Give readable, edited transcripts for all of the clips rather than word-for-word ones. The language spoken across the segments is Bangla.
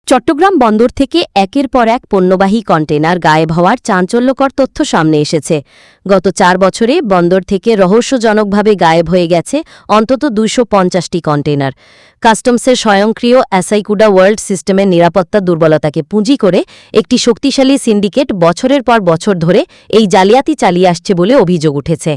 চট্টগ্রাম বন্দর থেকে একের পর এক পণ্যবাহী কন্টেনার গায়েব হওয়ার চাঞ্চল্যকর তথ্য সামনে এসেছে। গত 4 বছরে বন্দর থেকে রহস্যজনকভাবে গায়েব হয়ে গেছে অন্তত 250টি কন্টেনার। কাস্টমসের স্বয়ংক্রিয় অ্যাসাইকুডা ওয়ার্ল্ড সিস্টেমের নিরাপত্তা দুর্বলতাকে পুঁজি করে একটি শক্তিশালী সিন্ডিকেট বছরের পর বছর ধরে এই জালিয়াতি চালিয়ে আসছে বলে অভিযোগ উঠেছে।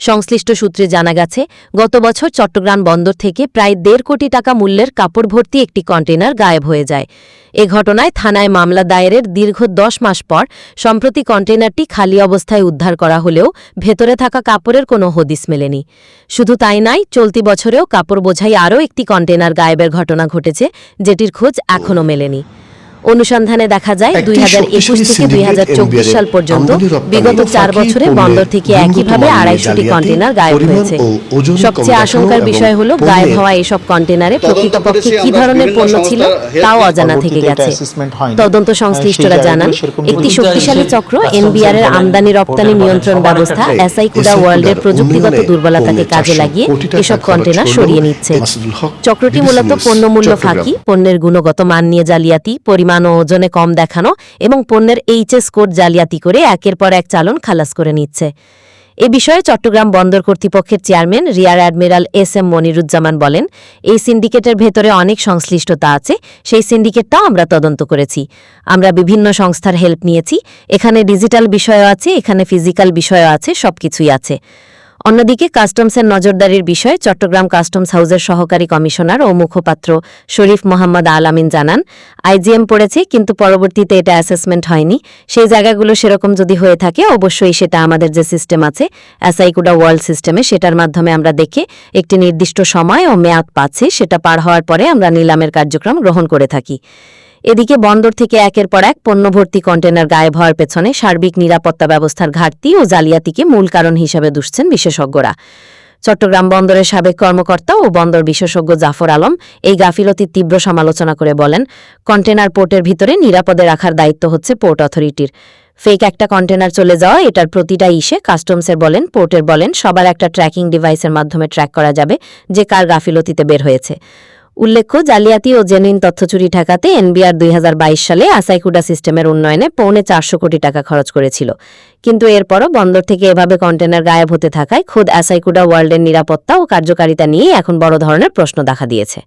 সংশ্লিষ্ট সূত্রে জানা গেছে, গত বছর চট্টগ্রাম বন্দর থেকে প্রায় 1.5 কোটি টাকা মূল্যের কাপড় ভর্তি একটি কন্টেনার গায়েব হয়ে যায়। এ ঘটনায় থানায় মামলা দায়েরের দীর্ঘ 10 মাস পর সম্প্রতি কন্টেনারটি খালি অবস্থায় উদ্ধার করা হলেও ভেতরে থাকা কাপড়ের কোনো হদিস মেলেনি। শুধু তাই নয়, চলতি বছরেও কাপড় বোঝাই আরও একটি কন্টেনার গায়েবের ঘটনা ঘটেছে, যেটির খোঁজ এখনও মেলেনি। অনুসন্ধানে দেখা যায় 2021 থেকে 2024 সাল পর্যন্ত বিগত 4 বছরে বন্দর থেকে একইভাবে 250টি কন্টেনার গায়েব হয়েছে। সবচেয়ে আশঙ্কার বিষয় হল গায়েব হওয়া এসব কন্টেনারে প্রকৃতপক্ষে কী ধরনের পণ্য ছিল তাও অজানা থেকে গেছে। তদন্ত সংশ্লিষ্টরা জানান, একটি শক্তিশালী চক্র এনবিআর এর আমদানি রপ্তানি নিয়ন্ত্রণ ব্যবস্থা অ্যাসাইকুডা ওয়ার্ল্ডের প্রযুক্তিগত দুর্বলতাকে কাজে লাগিয়ে এসব কন্টেনার সরিয়ে নিচ্ছে। চক্রটি মূলত পণ্যমূল্য ফাঁকি, পণ্যের গুণগত মান নিয়ে জালিয়াতি, পরিমাণ ও ওজনে কম দেখানো এবং পণ্যের এইচএস কোড জালিয়াতি করে একের পর এক চালান খালাস করে নিচ্ছে। এ বিষয়ে চট্টগ্রাম বন্দর কর্তৃপক্ষের chairman rear admiral SM. Moniruzzaman বলেন, এই সিন্ডিকেটের ভেতরে অনেক সংশ্লিষ্টতা আছে, সেই সিন্ডিকেটটাও আমরা তদন্ত করেছি। আমরা বিভিন্ন সংস্থার হেল্প নিয়েছি, এখানে ডিজিটাল বিষয়ও আছে, এখানে ফিজিক্যাল বিষয়ও আছে, সবকিছুই আছে। অন্যদিকে কাস্টমসের নজরদারির বিষয়ে চট্টগ্রাম কাস্টমস হাউসের সহকারী কমিশনার ও মুখপাত্র শরীফ মোহাম্মদ আল আমিন জানান, আইজিএম পড়েছে, কিন্তু পরবর্তীতে এটা অ্যাসেসমেন্ট হয়নি। সেই জায়গাগুলো সেরকম যদি হয়ে থাকে অবশ্যই সেটা আমাদের যে সিস্টেম আছে অ্যাসাইকুডা ওয়ার্ল্ড সিস্টেমে, সেটার মাধ্যমে আমরা দেখে একটি নির্দিষ্ট সময় ও মেয়াদ পাচ্ছি, সেটা পার হওয়ার পরে আমরা নিলামের কার্যক্রম গ্রহণ করে থাকি। এদিকে বন্দর থেকে একের পর এক পণ্যভর্তি কন্টেনার গায়েব হওয়ার পেছনে সার্বিক নিরাপত্তা ব্যবস্থার ঘাটতি ও জালিয়াতিকে মূল কারণ হিসেবে দুষছেন বিশেষজ্ঞরা। চট্টগ্রাম বন্দরের সাবেক কর্মকর্তা ও বন্দর বিশেষজ্ঞ জাফর আলম এই গাফিলতির তীব্র সমালোচনা করে বলেন, কন্টেনার পোর্টের ভিতরে নিরাপদে রাখার দায়িত্ব হচ্ছে পোর্ট অথরিটির। ফেক একটা কন্টেনার চলে যাওয়া, এটার প্রতিটা ইস্যে কাস্টমসের বলেন, পোর্টের বলেন, সবার একটা ট্র্যাকিং ডিভাইসের মাধ্যমে ট্র্যাক করা যাবে যে কার গাফিলতিতে বের হয়েছে। উল্লেখ্য, জালিয়াতি ও জেনুইন তথ্য চুরি ঠেকাতে এনবিআর 2022 সালে অ্যাসাইকুডা সিস্টেমের উন্নয়নে 450 কোটি টাকা খরচ করেছিল। কিন্তু এরপরও বন্দর থেকে এভাবে কন্টেনার গায়েব হতে থাকায় খোদ অ্যাসাইকুডা ওয়ার্ল্ডের নিরাপত্তা ও কার্যকারিতা নিয়েই এখন বড় ধরনের প্রশ্ন দেখা দিয়েছে।